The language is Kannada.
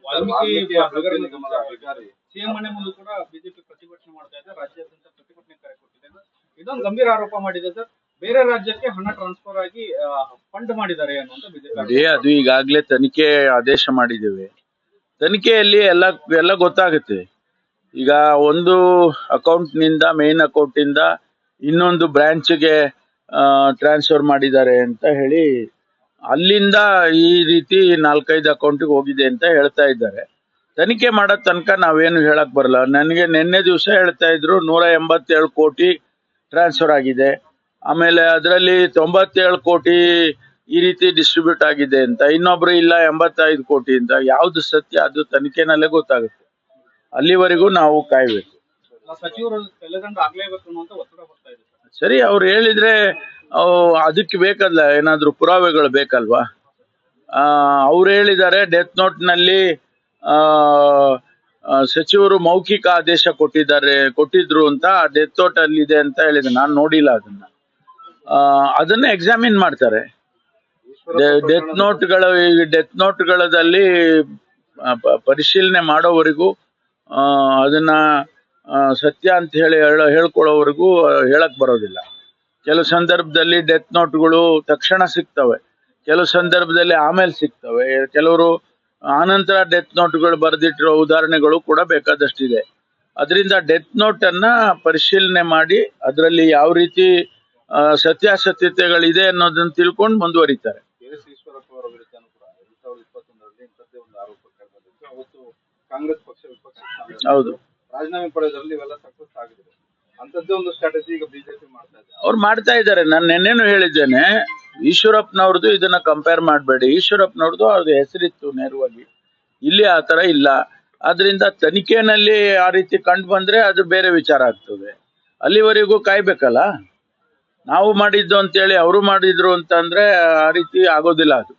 ವಾಲ್ಮೀಕಿ ನಗರ ನಿಗಮದ ಅಧಿಕಾರಿ ಸಿಎಂ ಮನೆ ಮುಂದೆ ಕೂಡ ಬಿಜೆಪಿ ಪ್ರತಿಭಟನೆ ಮಾಡ್ತಾ ಇದೆ. ರಾಜ್ಯಾದ್ಯಂತ ಪ್ರತಿಭಟನೆ ಕರೆ ಕೊಟ್ಟಿದೆ. ಇದೊಂದು ಗಂಭೀರ ಆರೋಪ ಮಾಡಿದೆ ಸರ್. ಬೇರೆ ರಾಜ್ಯಕ್ಕೆ ಹಣ ಟ್ರಾನ್ಸ್ಫರ್ ಆಗಿ ಫಂಡ್ ಮಾಡಿದ್ದಾರೆ ಅನ್ನುವಂತ ಬಿಜೆಪಿ. ಅದು ಈಗಾಗಲೇ ತನಿಖೆ ಆದೇಶ ಮಾಡಿದ್ದೇವೆ. ತನಿಖೆಯಲ್ಲಿ ಎಲ್ಲ ಗೊತ್ತಾಗುತ್ತೆ. ಈಗ ಒಂದು ಅಕೌಂಟ್ ನಿಂದ ಮೇನ್ ಅಕೌಂಟ್ ಇಂದ ಇನ್ನೊಂದು ಬ್ರಾಂಚ್ಗೆ ಟ್ರಾನ್ಸ್ಫರ್ ಮಾಡಿದ್ದಾರೆ ಅಂತ ಹೇಳಿ ಅಲ್ಲಿಂದ ಈ ರೀತಿ 4-5 ಅಕೌಂಟ್ಗೆ ಹೋಗಿದೆ ಅಂತ ಹೇಳ್ತಾ ಇದ್ದಾರೆ. ತನಿಖೆ ಮಾಡೋ ತನಕ ನಾವೇನು ಹೇಳಕ್ ಬರಲ್ಲ. ನನಗೆ ನಿನ್ನೆ ದಿವಸ ಹೇಳ್ತಾ ಇದ್ರು 187 ಕೋಟಿ ಟ್ರಾನ್ಸ್ಫರ್ ಆಗಿದೆ, ಆಮೇಲೆ ಅದರಲ್ಲಿ 97 ಕೋಟಿ ಈ ರೀತಿ ಡಿಸ್ಟ್ರಿಬ್ಯೂಟ್ ಆಗಿದೆ ಅಂತ, ಇನ್ನೊಬ್ರು ಇಲ್ಲ 85 ಕೋಟಿ ಅಂತ. ಯಾವ್ದು ಸತ್ಯ ಅದು ತನಿಖೆನಲ್ಲೇ ಗೊತ್ತಾಗುತ್ತೆ. ಅಲ್ಲಿವರೆಗೂ ನಾವು ಕಾಯ್ಬೇಕು. ಸಚಿವರು ತೆಲಂಗಾಣ ಆಗ್ಲೇಬೇಕು ಅನ್ನುವಂತ ಒತ್ತಡ ಬರ್ತಾ ಇದೆ. ಸರಿ, ಅವ್ರು ಹೇಳಿದ್ರೆ ಅದಕ್ಕೆ ಬೇಕಲ್ಲ, ಏನಾದ್ರು ಪುರಾವೆಗಳು ಬೇಕಲ್ವಾ? ಅವ್ರು ಹೇಳಿದ್ದಾರೆ ಡೆತ್ ನೋಟ್ ನಲ್ಲಿ ಸಚಿವರು ಮೌಖಿಕ ಆದೇಶ ಕೊಟ್ಟಿದ್ರು ಅಂತ ಡೆತ್ ನೋಟ್ ಅಲ್ಲಿ ಇದೆ ಅಂತ ಹೇಳಿದೆ. ನಾನು ನೋಡಿಲ್ಲ ಅದನ್ನ. ಅದನ್ನ ಎಕ್ಸಾಮಿನ್ ಮಾಡ್ತಾರೆ. ಡೆತ್ ನೋಟ್ಗಳಲ್ಲಿ ಪರಿಶೀಲನೆ ಮಾಡೋವರೆಗೂ ಅದನ್ನ ಸತ್ಯ ಅಂತ ಹೇಳ್ಕೊಳ್ಳೋವರೆಗೂ ಹೇಳಕ್ ಬರೋದಿಲ್ಲ. ಕೆಲವು ಸಂದರ್ಭದಲ್ಲಿ ಡೆತ್ ನೋಟ್ಗಳು ತಕ್ಷಣ ಸಿಗ್ತವೆ, ಕೆಲವು ಸಂದರ್ಭದಲ್ಲಿ ಆಮೇಲೆ ಸಿಗ್ತವೆ, ಕೆಲವರು ಆನಂತರ ಡೆತ್ ನೋಟ್ಗಳು ಬರೆದಿಟ್ಟಿರೋ ಉದಾಹರಣೆಗಳು ಕೂಡ ಬೇಕಾದಷ್ಟಿದೆ. ಅದರಿಂದ ಡೆತ್ ನೋಟ್ ಅನ್ನ ಪರಿಶೀಲನೆ ಮಾಡಿ ಅದರಲ್ಲಿ ಯಾವ ರೀತಿ ಸತ್ಯಾಸತ್ಯತೆಗಳಿದೆ ಅನ್ನೋದನ್ನ ತಿಳ್ಕೊಂಡು ಮುಂದುವರಿತಾರೆ. ಈಶ್ವರಪ್ಪ ಅವರ ವಿರುದ್ಧ 2021ರಲ್ಲಿ ಇಂಥದ್ದೇ ಒಂದು ಆರೋಪ ಕೇಳಿಬಂದಿತ್ತು. ಅವತ್ತು ಕಾಂಗ್ರೆಸ್ ಪಕ್ಷ ವಿಪಕ್ಷ ಹೌದು ರಾಜೀನಾಮೆ ಪಡೆಯೋದ್ರಲ್ಲಿ ಇವೆಲ್ಲ ಸಕ್ಸಸ್ ಆಗಿದೆ. ಅಂತದ್ದೇ ಒಂದು ಸ್ಟ್ರಾಟಜಿ ಈಗ ಬಿಜೆಪಿ ಮಾಡ್ತಾ ಇದೆ. ಅವ್ರು ಮಾಡ್ತಾ ಇದ್ದಾರೆ. ನಾನು ನಿನ್ನೆನೂ ಹೇಳಿದ್ದೇನೆ, ಈಶ್ವರಪ್ಪನವ್ರದ್ದು ಇದನ್ನ ಕಂಪೇರ್ ಮಾಡಬೇಡಿ. ಈಶ್ವರಪ್ಪನವ್ರದ್ದು ಅವ್ರದ್ದು ಹೆಸರಿತ್ತು ನೇರವಾಗಿ, ಇಲ್ಲಿ ಆ ತರ ಇಲ್ಲ. ಆದ್ರಿಂದ ತನಿಖೆನಲ್ಲಿ ಆ ರೀತಿ ಕಂಡು ಬಂದ್ರೆ ಅದು ಬೇರೆ ವಿಚಾರ ಆಗ್ತದೆ. ಅಲ್ಲಿವರೆಗೂ ಕಾಯ್ಬೇಕಲ್ಲ. ನಾವು ಮಾಡಿದ್ದು ಅಂತೇಳಿ ಅವರು ಮಾಡಿದ್ರು ಅಂತಂದ್ರೆ ಆ ರೀತಿ ಆಗೋದಿಲ್ಲ ಅದು.